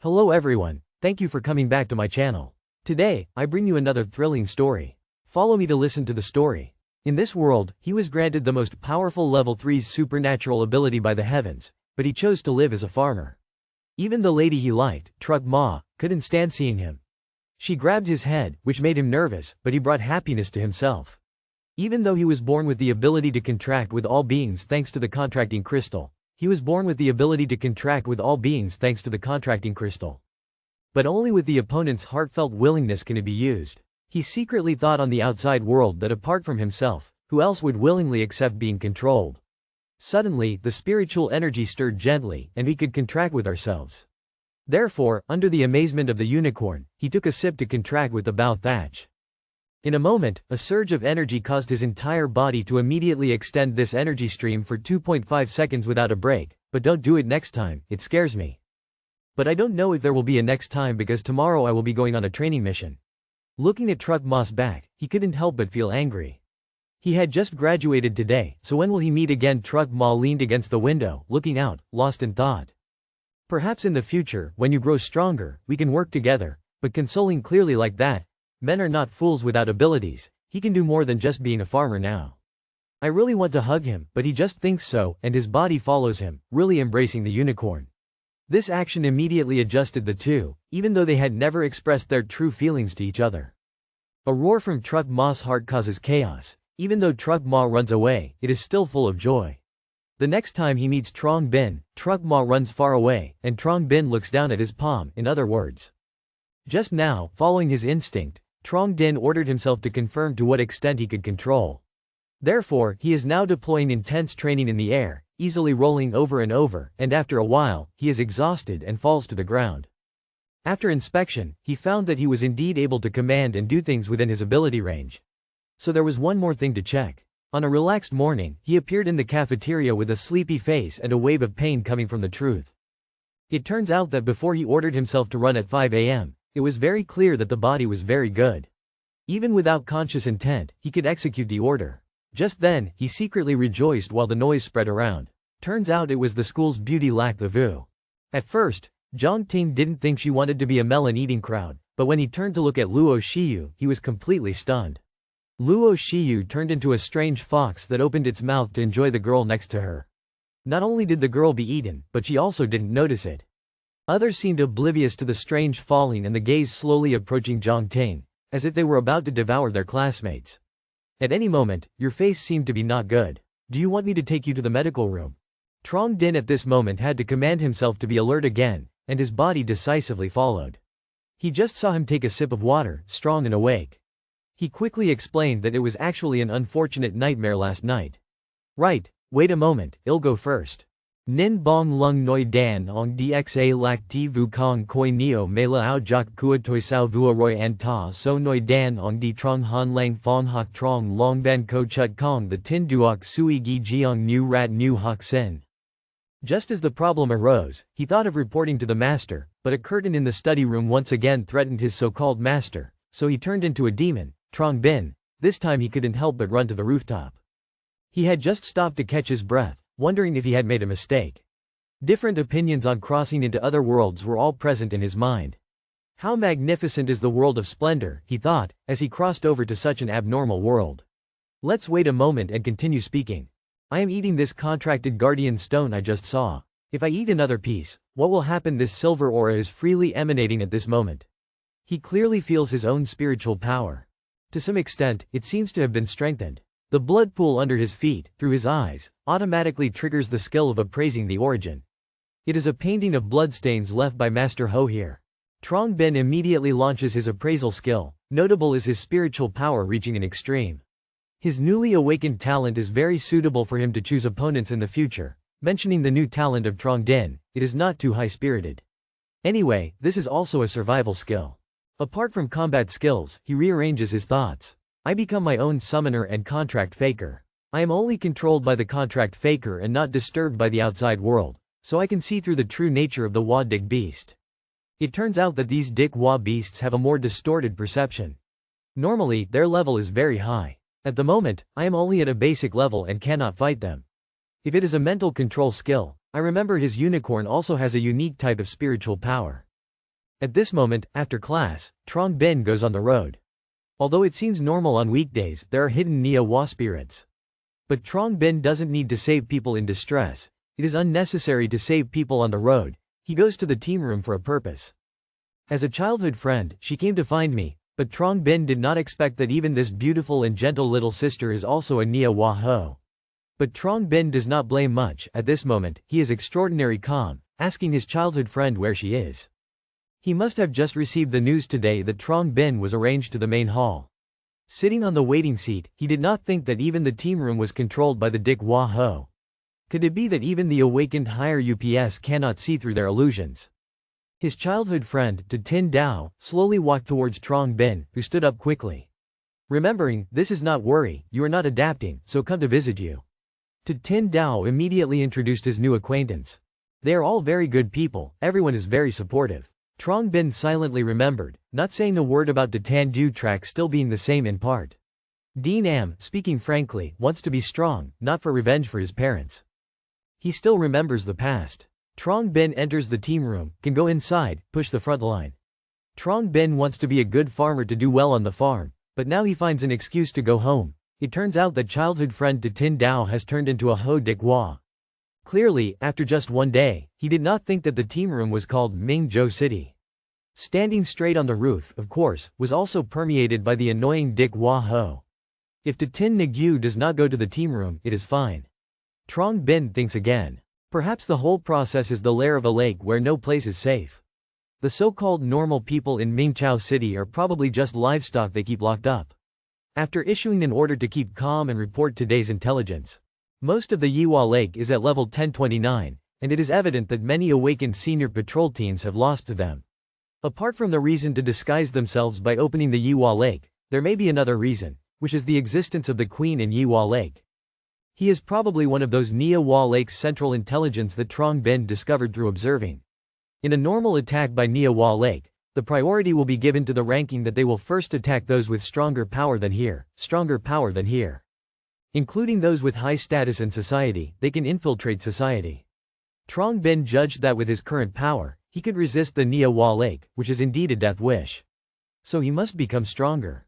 Hello everyone, thank you for coming back to my channel. Today, I bring you another thrilling story. Follow me to listen to the story. In this world, he was granted the most powerful level 3's supernatural ability by the heavens, but he chose to live as a farmer. Even the lady he liked, Trug Ma, couldn't stand seeing him. She grabbed his head, which made him nervous, but he brought happiness to himself. Even though he was born with the ability to contract with all beings thanks to the contracting crystal, But only with the opponent's heartfelt willingness can it be used. He secretly thought on the outside world that apart from himself, who else would willingly accept being controlled? Suddenly, the spiritual energy stirred gently, and we could contract with ourselves. Therefore, under the amazement of the unicorn, he took a sip to contract with the bow thatch. In a moment, a surge of energy caused his entire body to immediately extend this energy stream for 2.5 seconds without a break, but don't do it next time, it scares me. But I don't know if there will be a next time because tomorrow I will be going on a training mission. Looking at Trug Ma's back, he couldn't help but feel angry. He had just graduated today, so when will he meet again? Trug Ma leaned against the window, looking out, lost in thought. Perhaps in the future, when you grow stronger, we can work together, but consoling clearly like that. Men are not fools without abilities, he can do more than just being a farmer now. I really want to hug him, but he just thinks so, and his body follows him, really embracing the unicorn. This action immediately adjusted the two, even though they had never expressed their true feelings to each other. A roar from Trug Ma's heart causes chaos. Even though Trug Ma runs away, it is still full of joy. The next time he meets Trong Bin, Trug Ma runs far away, and Trong Bin looks down at his palm, in other words. Just now, following his instinct, Trong Din ordered himself to confirm to what extent he could control. Therefore, he is now deploying intense training in the air, easily rolling over and over, and after a while, he is exhausted and falls to the ground. After inspection, he found that he was indeed able to command and do things within his ability range. So there was one more thing to check. On a relaxed morning, he appeared in the cafeteria with a sleepy face and a wave of pain coming from the truth. It turns out that before he ordered himself to run at 5 a.m., it was very clear that the body was very good. Even without conscious intent, he could execute the order. Just then, he secretly rejoiced while the noise spread around. Turns out it was the school's beauty lac the vu. At first, Zhang Ping didn't think she wanted to be a melon-eating crowd, but when he turned to look at Luo Shiyu, he was completely stunned. Luo Shiyu turned into a strange fox that opened its mouth to enjoy the girl next to her. Not only did the girl be eaten, but she also didn't notice it. Others seemed oblivious to the strange falling and the gaze slowly approaching Zhang Ping, as if they were about to devour their classmates. At any moment, your face seemed to be not good. Do you want me to take you to the medical room? Trong Din at this moment had to command himself to be alert again, and his body decisively followed. He just saw him take a sip of water, strong and awake. He quickly explained that it was actually an unfortunate nightmare last night. Right, wait a moment, I'll go first. Nin bong lung noi dan ong dxa lak ti vu kong koi neo me lao jak kua toi sao vua roi an ta so noi dan ong di trong han lang fong hok trong long ban ko chut kong the tin duok sui gi jiong nu rat nu hok sin. Just as the problem arose, he thought of reporting to the master, but a curtain in the study room once again threatened his so-called master, so he turned into a demon, Trong Bin. This time he couldn't help but run to the rooftop. He had just stopped to catch his breath, wondering if he had made a mistake. Different opinions on crossing into other worlds were all present in his mind. How magnificent is the world of splendor, he thought, as he crossed over to such an abnormal world. Let's wait a moment and continue speaking. I am eating this contracted guardian stone I just saw. If I eat another piece, what will happen? This silver aura is freely emanating at this moment. He clearly feels his own spiritual power. To some extent, it seems to have been strengthened. The blood pool under his feet, through his eyes, automatically triggers the skill of appraising the origin. It is a painting of bloodstains left by Master Ho here. Trong Bin immediately launches his appraisal skill. Notable is his spiritual power reaching an extreme. His newly awakened talent is very suitable for him to choose opponents in the future. Mentioning the new talent of Trong Din, it is not too high-spirited. Anyway, this is also a survival skill. Apart from combat skills, he rearranges his thoughts. I become my own summoner and contract faker. I am only controlled by the contract faker and not disturbed by the outside world, so I can see through the true nature of the Wa Dig beast. It turns out that these Dik Wa beasts have a more distorted perception. Normally, their level is very high. At the moment, I am only at a basic level and cannot fight them. If it is a mental control skill, I remember his unicorn also has a unique type of spiritual power. At this moment, after class, Trong Bin goes on the road. Although it seems normal on weekdays, there are hidden Manhwa spirits. But Trong Bin doesn't need to save people in distress. It is unnecessary to save people on the road. He goes to the team room for a purpose. As a childhood friend, she came to find me, but Trong Bin did not expect that even this beautiful and gentle little sister is also a Manhwa ho. But Trong Bin does not blame much. At this moment, he is extraordinarily calm, asking his childhood friend where she is. He must have just received the news today that Trong Bin was arranged to the main hall. Sitting on the waiting seat, he did not think that even the team room was controlled by the Dik Hwa Ho. Could it be that even the awakened higher UPS cannot see through their illusions? His childhood friend, Tin Dao, slowly walked towards Trong Bin, who stood up quickly. Remembering, this is not worry, you are not adapting, so come to visit you. Tin Dao immediately introduced his new acquaintance. They are all very good people, everyone is very supportive. Trong Bin silently remembered, not saying a word about the Tan Du track still being the same in part. Dean Am, speaking frankly, wants to be strong, not for revenge for his parents. He still remembers the past. Trong Bin enters the team room, can go inside, push the front line. Trong Bin wants to be a good farmer to do well on the farm, but now he finds an excuse to go home. It turns out that childhood friend Tin Dao has turned into a Ho Dik Hwa. Clearly, after just one day, he did not think that the team room was called Mingzhou City. Standing straight on the roof, of course, was also permeated by the annoying Dik Hwa Ho. If Tin Nagu does not go to the team room, it is fine. Trong Bin thinks again. Perhaps the whole process is the lair of a lake where no place is safe. The so-called normal people in Mingzhou City are probably just livestock they keep locked up. After issuing an order to keep calm and report today's intelligence, most of the Yiwa Lake is at level 1029, and it is evident that many awakened senior patrol teams have lost to them. Apart from the reason to disguise themselves by opening the Yiwa Lake, there may be another reason, which is the existence of the Queen in Yiwa Lake. He is probably one of those Manhwa Lake's central intelligence that Trong Bin discovered through observing. In a normal attack by Manhwa Lake, the priority will be given to the ranking that they will first attack those with stronger power than here, including those with high status in society. They can infiltrate society. Trong Bin judged that with his current power, he could resist the Manhwa Lake, which is indeed a death wish. So he must become stronger.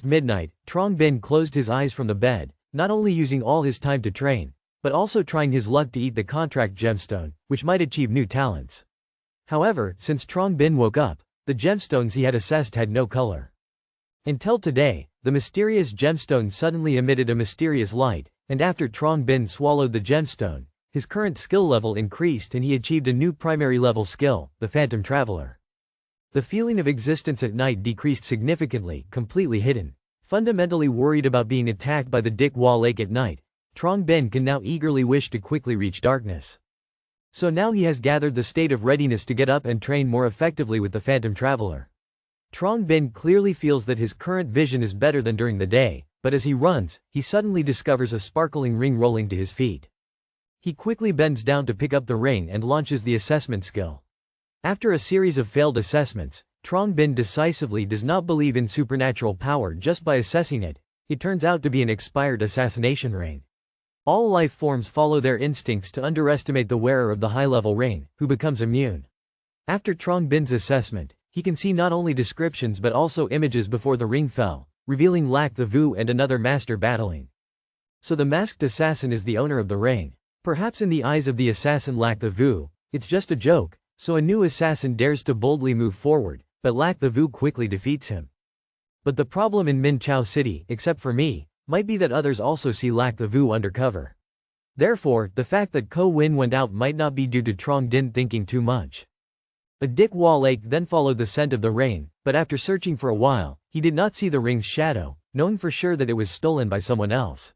midnight, Trong Bin closed his eyes from the bed, not only using all his time to train, but also trying his luck to eat the contract gemstone, which might achieve new talents. However, since Trong Bin woke up, the gemstones he had assessed had no color. Until today, the mysterious gemstone suddenly emitted a mysterious light, and after Trong Bin swallowed the gemstone, his current skill level increased and he achieved a new primary level skill, the Phantom Traveler. The feeling of existence at night decreased significantly, completely hidden. Fundamentally worried about being attacked by the Dik Hwa Lake at night, Trong Bin can now eagerly wish to quickly reach darkness. So now he has gathered the state of readiness to get up and train more effectively with the Phantom Traveler. Trong Bin clearly feels that his current vision is better than during the day, but as he runs, he suddenly discovers a sparkling ring rolling to his feet. He quickly bends down to pick up the ring and launches the assessment skill. After a series of failed assessments, Trong Bin decisively does not believe in supernatural power just by assessing it. It turns out to be an expired assassination ring. All life forms follow their instincts to underestimate the wearer of the high-level ring, who becomes immune. After Trong Bin's assessment, he can see not only descriptions but also images before the ring fell, revealing Lac the Vu and another master battling. So the masked assassin is the owner of the ring. Perhaps in the eyes of the assassin Lac the Vu, it's just a joke, so a new assassin dares to boldly move forward, but Lac the Vu quickly defeats him. But the problem in Mingzhou City, except for me, might be that others also see Lac the Vu undercover. Therefore, the fact that Ko Win went out might not be due to Trong Bin thinking too much. A Dik Hwa Lake then followed the scent of the ring, but after searching for a while, he did not see the ring's shadow, knowing for sure that it was stolen by someone else.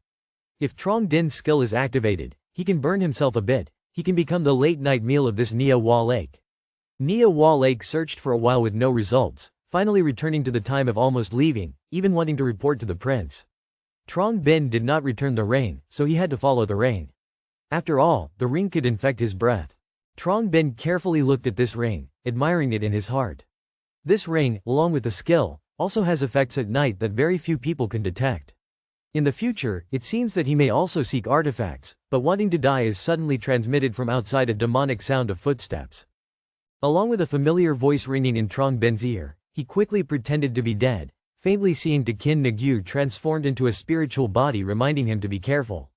If Trong Bin's skill is activated, he can burn himself a bit. He can become the late-night meal of this Manhwa Lake. Manhwa Lake searched for a while with no results, finally returning to the time of almost leaving, even wanting to report to the prince. Trong Bin did not return the rain, so he had to follow the rain. After all, the ring could infect his breath. Trong Bin carefully looked at this ring, admiring it in his heart. This ring, along with the skill, also has effects at night that very few people can detect. In the future, it seems that he may also seek artifacts, but wanting to die is suddenly transmitted from outside a demonic sound of footsteps. Along with a familiar voice ringing in Trong Bin's ear, he quickly pretended to be dead, faintly seeing Takin Nagu transformed into a spiritual body reminding him to be careful.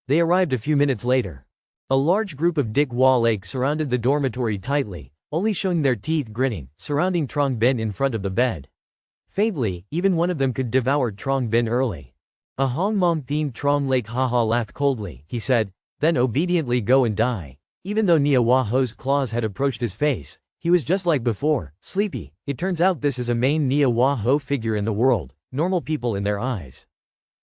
They arrived a few minutes later. A large group of Dick Wah Lake surrounded the dormitory tightly, only showing their teeth grinning, surrounding Trong Bin in front of the bed. Faintly, even one of them could devour Trong Bin early. A Hong Mom themed Trong Lake haha laughed coldly, he said, then obediently go and die. Even though Nia Wah Ho's claws had approached his face, he was just like before, sleepy. It turns out this is a main Nia Wah Ho figure in the world, normal people in their eyes.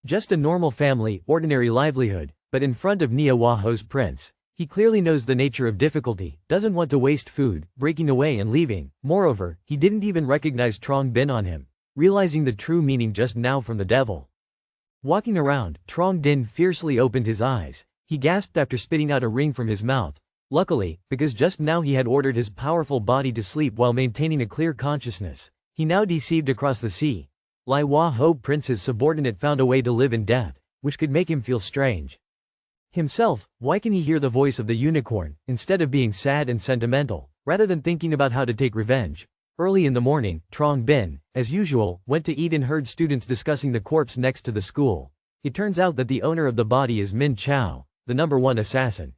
Just a normal family, ordinary livelihood, but in front of Nia Wah Ho's prince, he clearly knows the nature of difficulty, doesn't want to waste food, breaking away and leaving. Moreover, he didn't even recognize Trong Bin on him, realizing the true meaning just now from the devil. Walking around, Trong Din fiercely opened his eyes. He gasped after spitting out a ring from his mouth. Luckily, because just now he had ordered his powerful body to sleep while maintaining a clear consciousness, he now deceived across the sea. Lai Wah Ho Prince's subordinate found a way to live in death, which could make him feel strange. Himself, why can he hear the voice of the unicorn, instead of being sad and sentimental, rather than thinking about how to take revenge? Early in the morning, Trong Bin, as usual, went to eat and heard students discussing the corpse next to the school. It turns out that the owner of the body is Min Chao, the #1 assassin.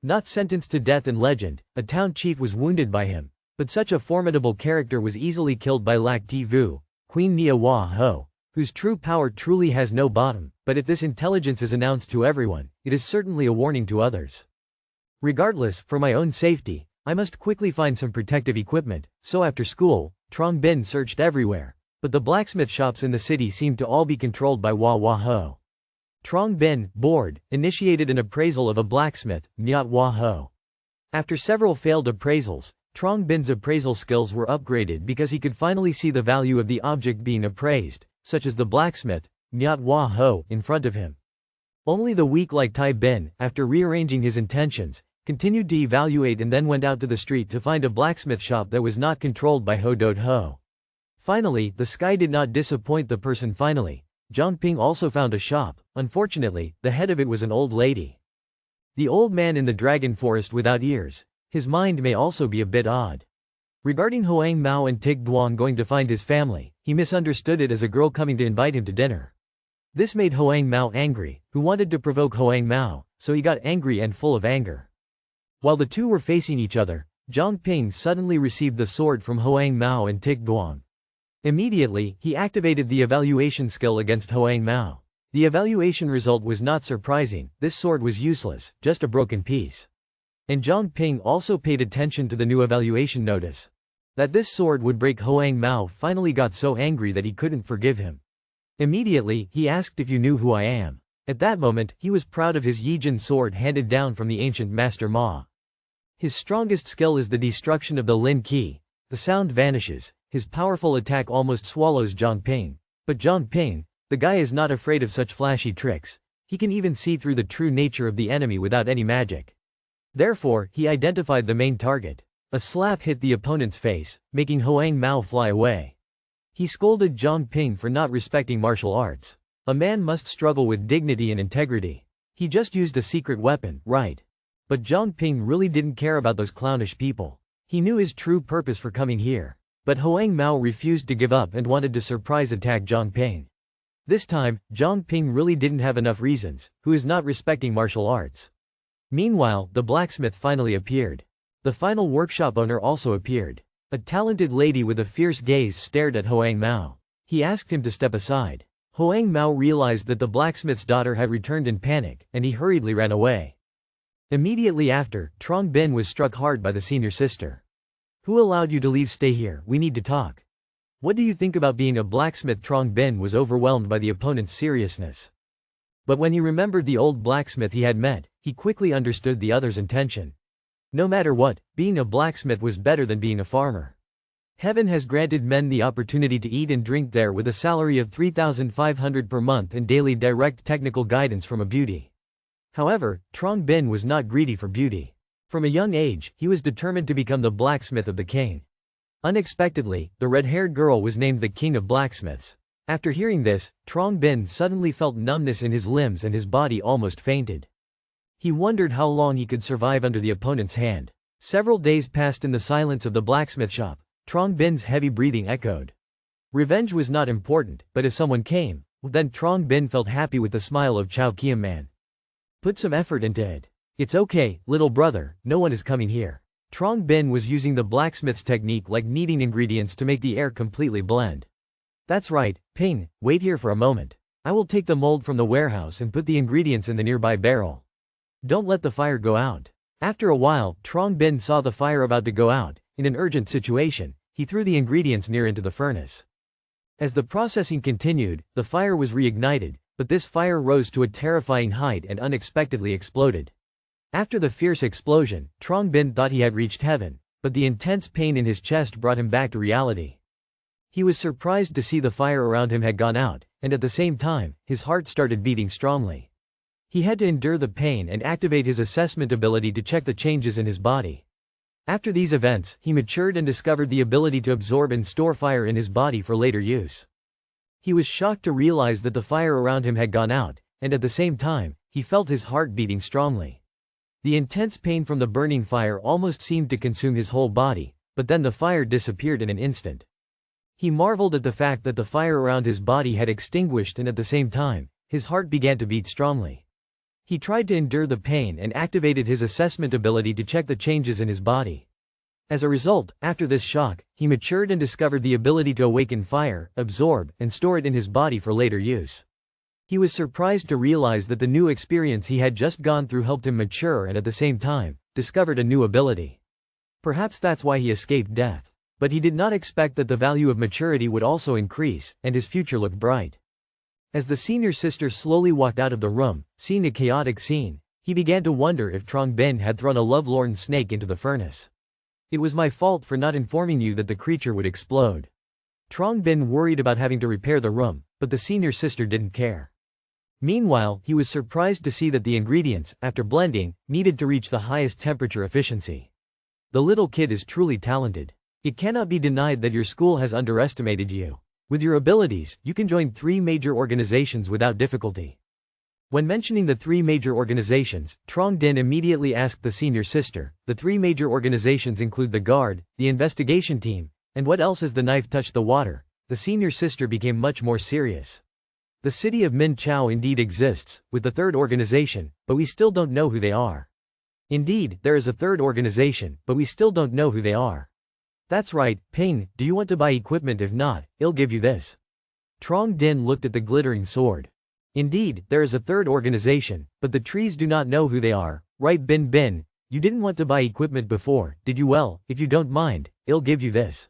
Not sentenced to death in legend, a town chief was wounded by him, but such a formidable character was easily killed by Lak Ti Vu, Queen Nia Wah Ho, whose true power truly has no bottom, but if this intelligence is announced to everyone, it is certainly a warning to others. Regardless, for my own safety, I must quickly find some protective equipment, so after school, Trong Bin searched everywhere, but the blacksmith shops in the city seemed to all be controlled by Wah Wah Ho. Trong Bin, bored, initiated an appraisal of a blacksmith, Nyat Wah Ho. After several failed appraisals, Trong Bin's appraisal skills were upgraded because he could finally see the value of the object being appraised, such as the blacksmith, Nyat Wah Ho, in front of him. Only the weak like Tai Bin, after rearranging his intentions, continued to evaluate and then went out to the street to find a blacksmith shop that was not controlled by Ho Dot Ho. Finally, the sky did not disappoint the person finally. Zhang Ping also found a shop. Unfortunately, the head of it was an old lady. The old man in the dragon forest without ears. His mind may also be a bit odd. Regarding Hoang Mao and Tig Duong going to find his family, he misunderstood it as a girl coming to invite him to dinner. This made Hoang Mao angry, who wanted to provoke Hoang Mao, so he got angry and full of anger. While the two were facing each other, Zhang Ping suddenly received the sword from Hoang Mao and Tig Duong. Immediately, he activated the evaluation skill against Hoang Mao. The evaluation result was not surprising. This sword was useless, just a broken piece. And Zhang Ping also paid attention to the new evaluation notice. That this sword would break Hoang Mao finally got so angry that he couldn't forgive him. Immediately, he asked if you knew who I am. At that moment, he was proud of his Yijin sword handed down from the ancient Master Ma. His strongest skill is the destruction of the Lin Qi. The sound vanishes. His powerful attack almost swallows Zhang Ping. But Zhang Ping, the guy is not afraid of such flashy tricks. He can even see through the true nature of the enemy without any magic. Therefore, he identified the main target. A slap hit the opponent's face, making Hoang Mao fly away. He scolded Zhang Ping for not respecting martial arts. A man must struggle with dignity and integrity. He just used a secret weapon, right? But Zhang Ping really didn't care about those clownish people. He knew his true purpose for coming here. But Hoang Mao refused to give up and wanted to surprise attack Zhang Ping. This time, Zhang Ping really didn't have enough reasons, who is not respecting martial arts. Meanwhile, the blacksmith finally appeared. The final workshop owner also appeared. A talented lady with a fierce gaze stared at Hoang Mao. He asked him to step aside. Hoang Mao realized that the blacksmith's daughter had returned in panic, and he hurriedly ran away. Immediately after, Trong Bin was struck hard by the senior sister. Who allowed you to leave? Stay here, we need to talk. What do you think about being a blacksmith? Trong Bin was overwhelmed by the opponent's seriousness. But when he remembered the old blacksmith he had met, he quickly understood the other's intention. No matter what, being a blacksmith was better than being a farmer. Heaven has granted men the opportunity to eat and drink there with a salary of 3,500 per month and daily direct technical guidance from a beauty. However, Trong Bin was not greedy for beauty. From a young age, he was determined to become the blacksmith of the king. Unexpectedly, the red-haired girl was named the king of blacksmiths. After hearing this, Trong Bin suddenly felt numbness in his limbs and his body almost fainted. He wondered how long he could survive under the opponent's hand. Several days passed in the silence of the blacksmith shop. Trong Bin's heavy breathing echoed. Revenge was not important, but if someone came, then Trong Bin felt happy with the smile of Chao Kiam man. Put some effort into it. It's okay, little brother, no one is coming here. Trong Bin was using the blacksmith's technique like kneading ingredients to make the air completely blend. That's right, Ping, wait here for a moment. I will take the mold from the warehouse and put the ingredients in the nearby barrel. Don't let the fire go out. After a while, Trong Bin saw the fire about to go out. In an urgent situation, he threw the ingredients near into the furnace. As the processing continued, the fire was reignited, but this fire rose to a terrifying height and unexpectedly exploded. After the fierce explosion, Trong Bin thought he had reached heaven, but the intense pain in his chest brought him back to reality. He was surprised to see the fire around him had gone out, and at the same time, his heart started beating strongly. He had to endure the pain and activate his assessment ability to check the changes in his body. After these events, he matured and discovered the ability to absorb and store fire in his body for later use. He was shocked to realize that the fire around him had gone out, and at the same time, he felt his heart beating strongly. The intense pain from the burning fire almost seemed to consume his whole body, but then the fire disappeared in an instant. He marveled at the fact that the fire around his body had extinguished, and at the same time, his heart began to beat strongly. He tried to endure the pain and activated his assessment ability to check the changes in his body. As a result, after this shock, he matured and discovered the ability to awaken fire, absorb, and store it in his body for later use. He was surprised to realize that the new experience he had just gone through helped him mature and at the same time, discovered a new ability. Perhaps that's why he escaped death. But he did not expect that the value of maturity would also increase, and his future looked bright. As the senior sister slowly walked out of the room, seeing the chaotic scene, he began to wonder if Trong Bin had thrown a lovelorn snake into the furnace. It was my fault for not informing you that the creature would explode. Trong Bin worried about having to repair the room, but the senior sister didn't care. Meanwhile, he was surprised to see that the ingredients, after blending, needed to reach the highest temperature efficiency. The little kid is truly talented. It cannot be denied that your school has underestimated you. With your abilities, you can join 3 major organizations without difficulty. When mentioning the 3 major organizations, Trong Din immediately asked the senior sister, the 3 major organizations include the Guard, the investigation team, and what else as the knife touched the water, the senior sister became much more serious. The city of Min Chao indeed exists, with the 3rd organization, but we still don't know who they are. Indeed, there is a 3rd organization, but we still don't know who they are. That's right, Ping, do you want to buy equipment? If not, I'll give you this. Trong Din looked at the glittering sword. Indeed, there is a 3rd organization, but the trees do not know who they are, right Bin Bin? You didn't want to buy equipment before, did you? Well, if you don't mind, I'll give you this.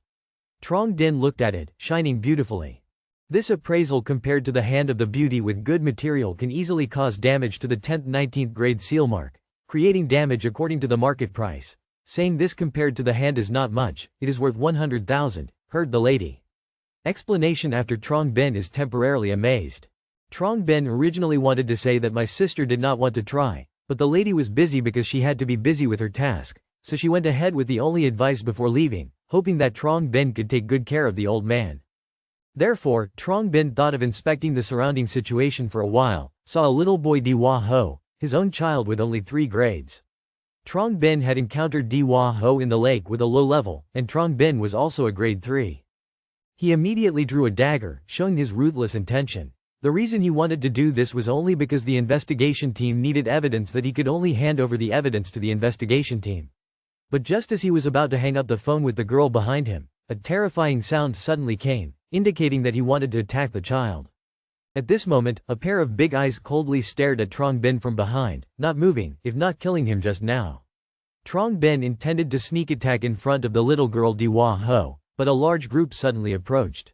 Trong Din looked at it, shining beautifully. This appraisal compared to the hand of the beauty with good material can easily cause damage to the 10th-19th grade seal mark, creating damage according to the market price. Saying this compared to the hand is not much, it is worth 100,000, heard the lady. Explanation after Trong Bin is temporarily amazed. Trong Bin originally wanted to say that my sister did not want to try, but the lady was busy because she had to be busy with her task, so she went ahead with the only advice before leaving, hoping that Trong Bin could take good care of the old man. Therefore, Trong Bin thought of inspecting the surrounding situation for a while, saw a little boy Diwa Ho, his own child with only 3 grades. Trong Bin had encountered Diwa Ho in the lake with a low level, and Trong Bin was also a grade 3. He immediately drew a dagger, showing his ruthless intention. The reason he wanted to do this was only because the investigation team needed evidence that he could only hand over the evidence to the investigation team. But just as he was about to hang up the phone with the girl behind him, a terrifying sound suddenly came, indicating that he wanted to attack the child. At this moment, a pair of big eyes coldly stared at Trong Bin from behind, not moving, if not killing him just now. Trong Bin intended to sneak attack in front of the little girl Diwa Ho, but a large group suddenly approached.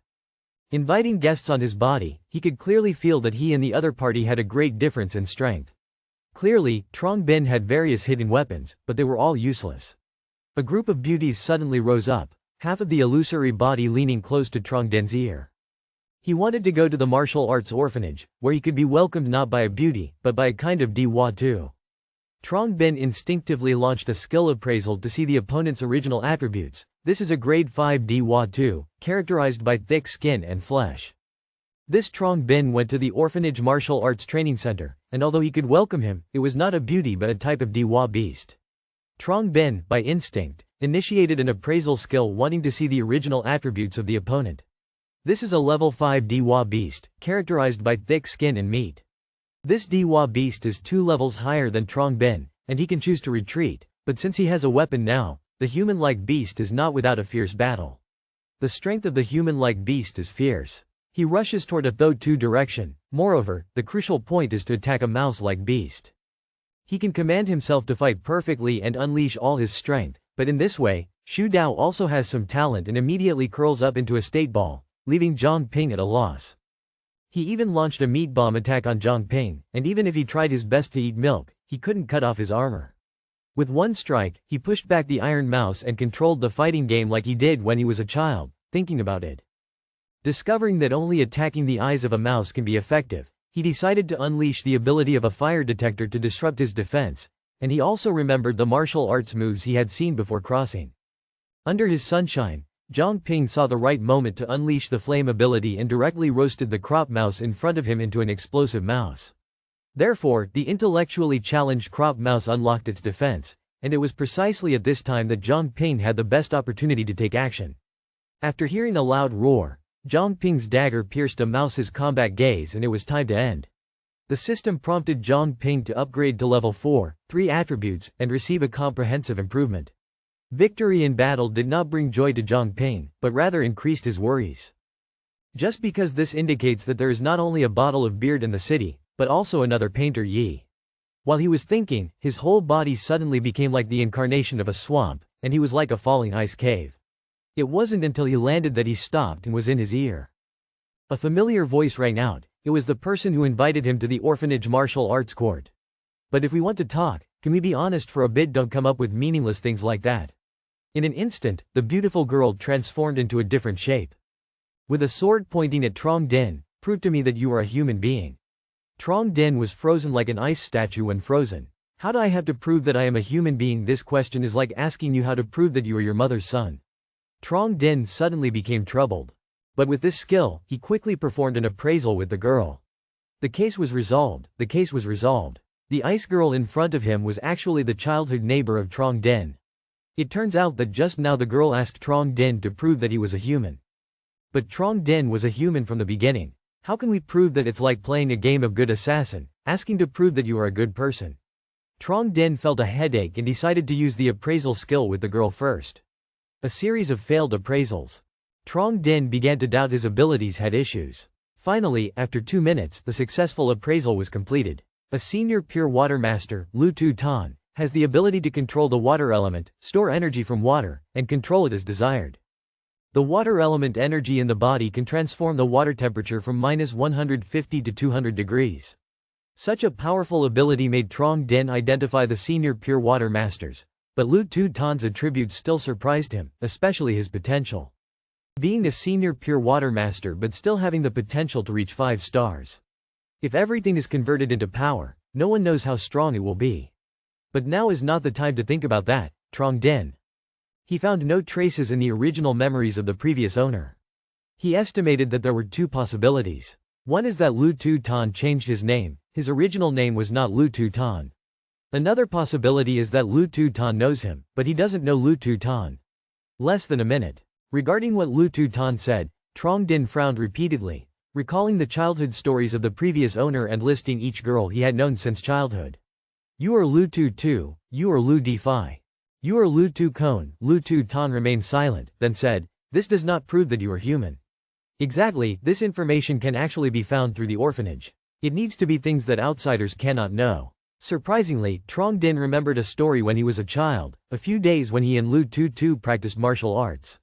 Inviting guests on his body, he could clearly feel that he and the other party had a great difference in strength. Clearly, Trong Bin had various hidden weapons, but they were all useless. A group of beauties suddenly rose up, half of the illusory body leaning close to Trong Din's ear. He wanted to go to the martial arts orphanage, where he could be welcomed not by a beauty, but by a kind of Diwa too. Trong Bin instinctively launched a skill appraisal to see the opponent's original attributes. This is a grade 5 Diwa 2, characterized by thick skin and flesh. This Trong Bin went to the orphanage martial arts training center, and although he could welcome him, it was not a beauty but a type of Diwa beast. Trong Bin, by instinct, initiated an appraisal skill wanting to see the original attributes of the opponent. This is a level 5 Dihua beast, characterized by thick skin and meat. This Dihua beast is 2 levels higher than Trong Bin, and he can choose to retreat, but since he has a weapon now, the human-like beast is not without a fierce battle. The strength of the human-like beast is fierce. He rushes toward a Tho-2 direction. Moreover, the crucial point is to attack a mouse-like beast. He can command himself to fight perfectly and unleash all his strength, but in this way, Xu Dao also has some talent and immediately curls up into a state ball, leaving Zhang Ping at a loss. He even launched a meat bomb attack on Zhang Ping, and even if he tried his best to eat milk, he couldn't cut off his armor. With one strike, he pushed back the Iron Mouse and controlled the fighting game like he did when he was a child, thinking about it. Discovering that only attacking the eyes of a mouse can be effective, he decided to unleash the ability of a fire detector to disrupt his defense, and he also remembered the martial arts moves he had seen before crossing. Under his sunshine, Zhang Ping saw the right moment to unleash the flame ability and directly roasted the crop mouse in front of him into an explosive mouse. Therefore, the intellectually challenged crop mouse unlocked its defense, and it was precisely at this time that Zhang Ping had the best opportunity to take action. After hearing a loud roar, Zhang Ping's dagger pierced a mouse's combat gaze and it was time to end. The system prompted Zhang Ping to upgrade to level 4, 3 attributes, and receive a comprehensive improvement. Victory in battle did not bring joy to Zhang Ping, but rather increased his worries. Just because this indicates that there is not only a bottle of beard in the city, but also another painter Yi. While he was thinking, his whole body suddenly became like the incarnation of a swamp, and he was like a falling ice cave. It wasn't until he landed that he stopped and was in his ear. A familiar voice rang out. It was the person who invited him to the orphanage martial arts court. But if we want to talk, can we be honest for a bit? Don't come up with meaningless things like that. In an instant, the beautiful girl transformed into a different shape. With a sword pointing at Trong Din, prove to me that you are a human being. Trong Din was frozen like an ice statue when frozen. How do I have to prove that I am a human being? This question is like asking you how to prove that you are your mother's son. Trong Din suddenly became troubled. But with this skill, he quickly performed an appraisal with the girl. The case was resolved. The ice girl in front of him was actually the childhood neighbor of Trong Din. It turns out that just now the girl asked Trong Din to prove that he was a human. But Trong Din was a human from the beginning. How can we prove that? It's like playing a game of good assassin, asking to prove that you are a good person. Trong Din felt a headache and decided to use the appraisal skill with the girl first. A series of failed appraisals. Trong Din began to doubt his abilities had issues. Finally, after 2 minutes, the successful appraisal was completed. A senior pure water master, Lu Tu Tan, has the ability to control the water element, store energy from water, and control it as desired. The water element energy in the body can transform the water temperature from -150 to 200 degrees. Such a powerful ability made Trong Din identify the senior pure water masters. But Lu Tu Tan's attributes still surprised him, especially his potential. Being a senior pure water master but still having the potential to reach 5 stars. If everything is converted into power, no one knows how strong it will be. But now is not the time to think about that, Trong Din. He found no traces in the original memories of the previous owner. He estimated that there were 2 possibilities. One is that Lu Tu Tan changed his name. His original name was not Lu Tu Tan. Another possibility is that Lu Tu Tan knows him, but he doesn't know Lu Tu Tan. Less than a minute. Regarding what Lu Tu Tan said, Trong Din frowned repeatedly, recalling the childhood stories of the previous owner and listing each girl he had known since childhood. You are Lu Tu Tu, you are Lu Defy. You are Lu Tu Kone. Lu Tu Tan remained silent, then said, this does not prove that you are human. Exactly, this information can actually be found through the orphanage. It needs to be things that outsiders cannot know. Surprisingly, Trong Din remembered a story when he was a child, a few days when he and Lu Tu Tu practiced martial arts.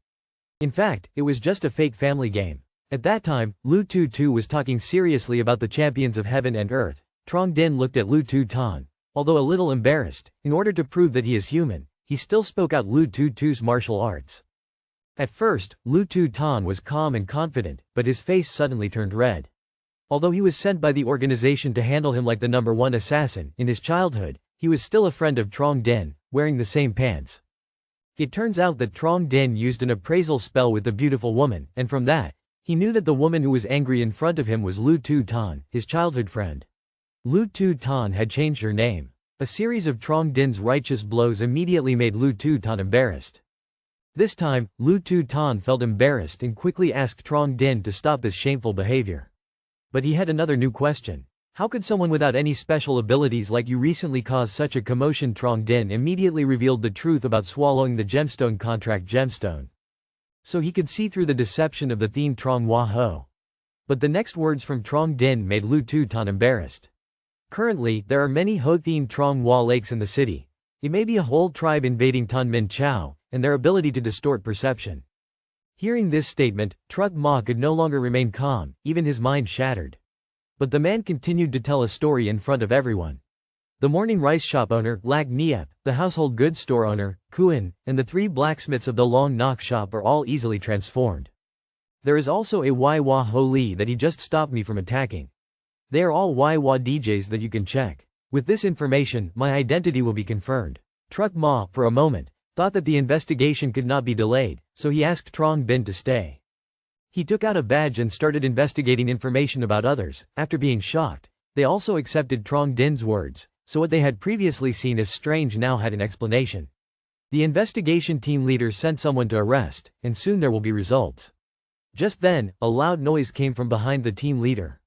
In fact, it was just a fake family game. At that time, Lu Tu Tu was talking seriously about the champions of heaven and earth. Trong Din looked at Lu Tu Tan. Although a little embarrassed, in order to prove that he is human, he still spoke out Lu Tu Tu's martial arts. At first, Lu Tu Tan was calm and confident, but his face suddenly turned red. Although he was sent by the organization to handle him like the #1 assassin, in his childhood, he was still a friend of Trong Din, wearing the same pants. It turns out that Trong Din used an appraisal spell with the beautiful woman, and from that, he knew that the woman who was angry in front of him was Lu Tu Tan, his childhood friend. Lu Tu Tan had changed her name. A series of Trong Din's righteous blows immediately made Lu Tu-tan embarrassed. This time, Lu Tu-tan felt embarrassed and quickly asked Trong Din to stop this shameful behavior. But he had another new question. How could someone without any special abilities like you recently cause such a commotion? Trong Din immediately revealed the truth about swallowing the gemstone contract gemstone. So he could see through the deception of the Thien Trong Hua Ho. But the next words from Trong Din made Lu Tu-tan embarrassed. Currently, there are many Ho Thien Trong Hua lakes in the city. It may be a whole tribe invading Tan Min Chao, and their ability to distort perception. Hearing this statement, Truck Ma could no longer remain calm, even his mind shattered. But the man continued to tell a story in front of everyone. The morning rice shop owner, Lak Niep, the household goods store owner, Kuan, and the 3 blacksmiths of the Long Nok shop are all easily transformed. There is also a Ywa Ho Li that he just stopped me from attacking. They are all Ywa DJs that you can check. With this information, my identity will be confirmed. Truck Ma, for a moment, thought that the investigation could not be delayed, so he asked Trong Bin to stay. He took out a badge and started investigating information about others. After being shocked, they also accepted Trong Din's words, so what they had previously seen as strange now had an explanation. The investigation team leader sent someone to arrest, and soon there will be results. Just then, a loud noise came from behind the team leader.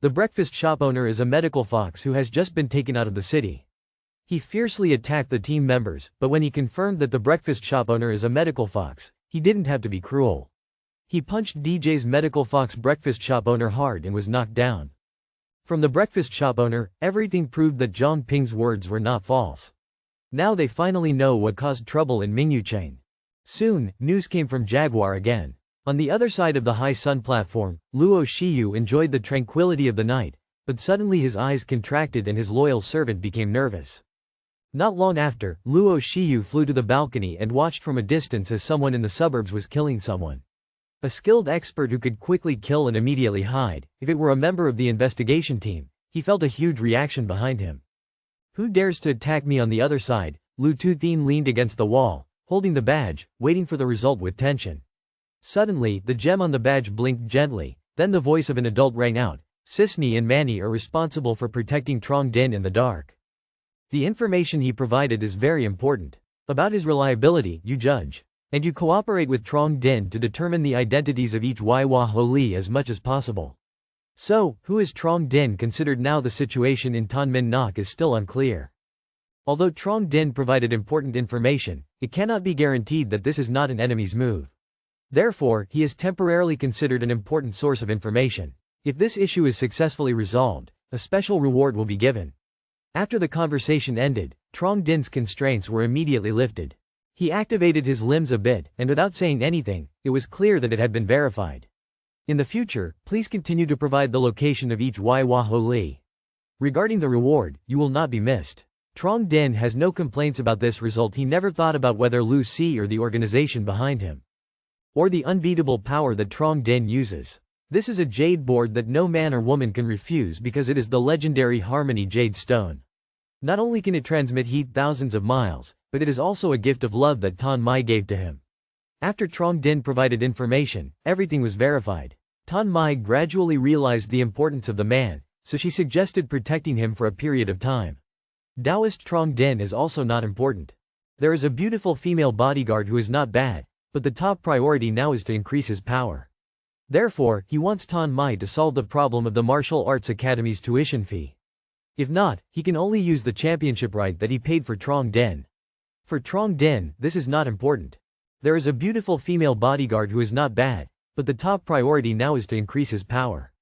The breakfast shop owner is a medical fox who has just been taken out of the city. He fiercely attacked the team members, but when he confirmed that the breakfast shop owner is a medical fox, he didn't have to be cruel. He punched DJ's medical fox breakfast shop owner hard and was knocked down. From the breakfast shop owner, everything proved that Zhang Ping's words were not false. Now they finally know what caused trouble in Mingyu Chain. Soon, news came from Jaguar again. On the other side of the high sun platform, Luo Shiyu enjoyed the tranquility of the night, but suddenly his eyes contracted and his loyal servant became nervous. Not long after, Luo Shiyu flew to the balcony and watched from a distance as someone in the suburbs was killing someone. A skilled expert who could quickly kill and immediately hide, if it were a member of the investigation team, he felt a huge reaction behind him. Who dares to attack me on the other side? Lu Tu-thien leaned against the wall, holding the badge, waiting for the result with tension. Suddenly, the gem on the badge blinked gently, then the voice of an adult rang out. Sisney and Manny are responsible for protecting Trong Din in the dark. The information he provided is very important. About his reliability, you judge. And you cooperate with Trong Din to determine the identities of each Ywa Ho Li as much as possible. So, who is Trong Din considered now? The situation in Tan Min Nok is still unclear. Although Trong Din provided important information, it cannot be guaranteed that this is not an enemy's move. Therefore, he is temporarily considered an important source of information. If this issue is successfully resolved, a special reward will be given. After the conversation ended, Trong Din's constraints were immediately lifted. He activated his limbs a bit, and without saying anything, it was clear that it had been verified. In the future, please continue to provide the location of each Ywa Ho Li. Regarding the reward, you will not be missed. Trong Din has no complaints about this result. He never thought about whether Lu Si or the organization behind him, or the unbeatable power that Trong Din uses. This is a jade board that no man or woman can refuse because it is the legendary Harmony Jade Stone. Not only can it transmit heat thousands of miles, but it is also a gift of love that Tan Mai gave to him. After Trong Din provided information, everything was verified. Tan Mai gradually realized the importance of the man, so she suggested protecting him for a period of time. Taoist Trong Din is also not important. There is a beautiful female bodyguard who is not bad, but the top priority now is to increase his power. Therefore, he wants Tan Mai to solve the problem of the martial arts academy's tuition fee. If not, he can only use the championship right that he paid for Trong Din. For Trong Din, this is not important. There is a beautiful female bodyguard who is not bad, but the top priority now is to increase his power.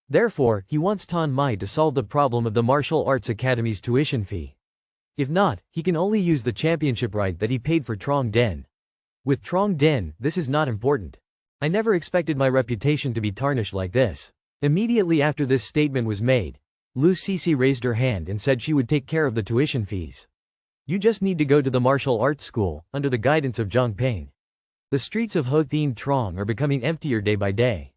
Therefore, he wants Tan Mai to solve the problem of the martial arts academy's tuition fee. If not, he can only use the championship right that he paid for Trong Din. With Trong Din, this is not important. I never expected my reputation to be tarnished like this. Immediately after this statement was made, Lu Sisi raised her hand and said she would take care of the tuition fees. You just need to go to the martial arts school, under the guidance of Zhang Ping. The streets of Ho Thien Trong are becoming emptier day by day.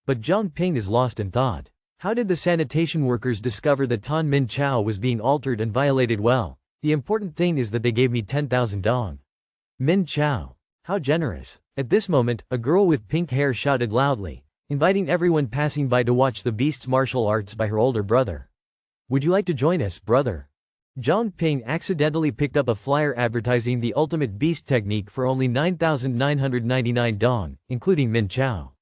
But Zhang Ping is lost in thought. How did the sanitation workers discover that Tan Min Chao was being altered and violated? Well, the important thing is that they gave me 10,000 dong. Min Chao. How generous. At this moment, a girl with pink hair shouted loudly, inviting everyone passing by to watch the beast's martial arts by her older brother. Would you like to join us, brother? Zhang Ping accidentally picked up a flyer advertising the ultimate beast technique for only 9,999 dong, including Min Chao.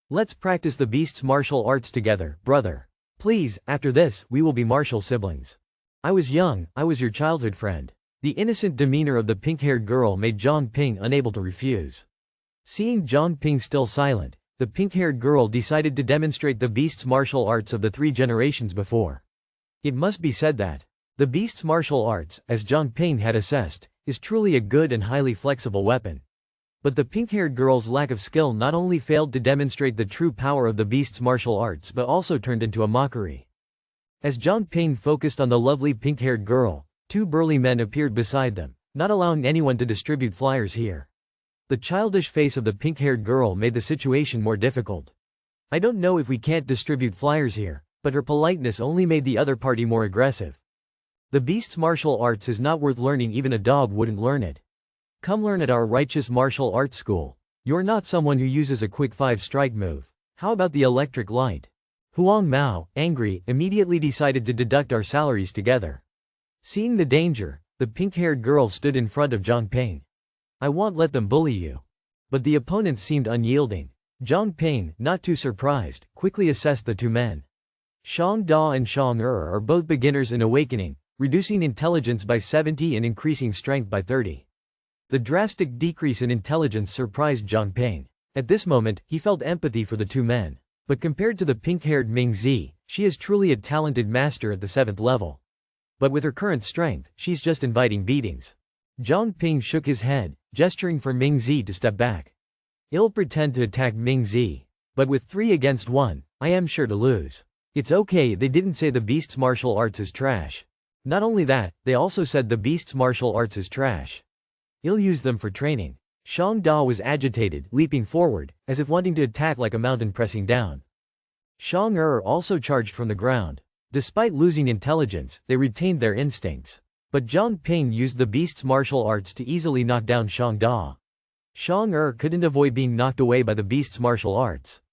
Let's practice the beast's martial arts together, brother. Please, after this, we will be martial siblings. I was young, I was your childhood friend. The innocent demeanor of the pink-haired girl made Zhang Ping unable to refuse. Seeing Zhang Ping still silent, the pink-haired girl decided to demonstrate the beast's martial arts of the 3 generations before. It must be said that the beast's martial arts, as Zhang Ping had assessed, is truly a good and highly flexible weapon. But the pink-haired girl's lack of skill not only failed to demonstrate the true power of the beast's martial arts but also turned into a mockery. As Zhang Ping focused on the lovely pink-haired girl, 2 burly men appeared beside them, not allowing anyone to distribute flyers here. The childish face of the pink-haired girl made the situation more difficult. I don't know if we can't distribute flyers here, but her politeness only made the other party more aggressive. The beast's martial arts is not worth learning, even a dog wouldn't learn it. Come learn at our righteous martial arts school. You're not someone who uses a quick 5-strike move. How about the electric light? Huang Mao, angry, immediately decided to deduct our salaries together. Seeing the danger, the pink-haired girl stood in front of Zhang Ping. I won't let them bully you. But the opponents seemed unyielding. Zhang Ping, not too surprised, quickly assessed the 2 men. Shang Da and Shang Er are both beginners in Awakening, reducing intelligence by 70 and increasing strength by 30. The drastic decrease in intelligence surprised Zhang Ping. At this moment, he felt empathy for the 2 men. But compared to the pink-haired Ming Zi, she is truly a talented master at the 7th level. But with her current strength, she's just inviting beatings. Zhang Ping shook his head, gesturing for Ming Zi to step back. I'll pretend to attack Ming Zi. But with 3 against 1, I am sure to lose. It's okay, they didn't say the beast's martial arts is trash. Not only that, they also said the beast's martial arts is trash. I'll use them for training. Shang Da was agitated, leaping forward, as if wanting to attack like a mountain pressing down. Shang Er also charged from the ground. Despite losing intelligence, they retained their instincts. But Zhang Ping used the beast's martial arts to easily knock down Shang Da. Shang Er couldn't avoid being knocked away by the beast's martial arts.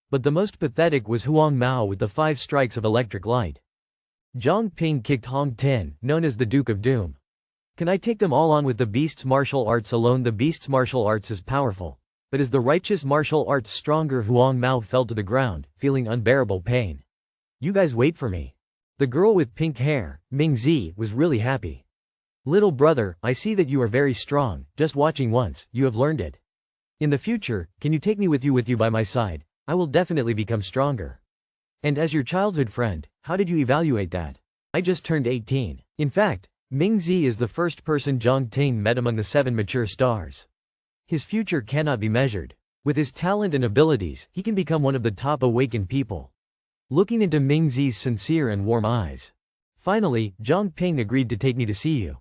But the most pathetic was Huang Mao with the 5 strikes of electric light. Zhang Ping kicked Hong Tin, known as the Duke of Doom. Can I take them all on with the beast's martial arts alone? The beast's martial arts is powerful. But is the righteous martial arts stronger? Huang Mao fell to the ground, feeling unbearable pain. You guys wait for me. The girl with pink hair, Ming Zi, was really happy. Little brother, I see that you are very strong. Just watching once, you have learned it. In the future, can you take me with you by my side? I will definitely become stronger. And as your childhood friend, how did you evaluate that? I just turned 18. In fact, Ming Zi is the first person Zhang Ping met among the 7 mature stars. His future cannot be measured. With his talent and abilities, he can become one of the top awakened people. Looking into Ming Zi's sincere and warm eyes. Finally, Zhang Ping agreed to take me to see you.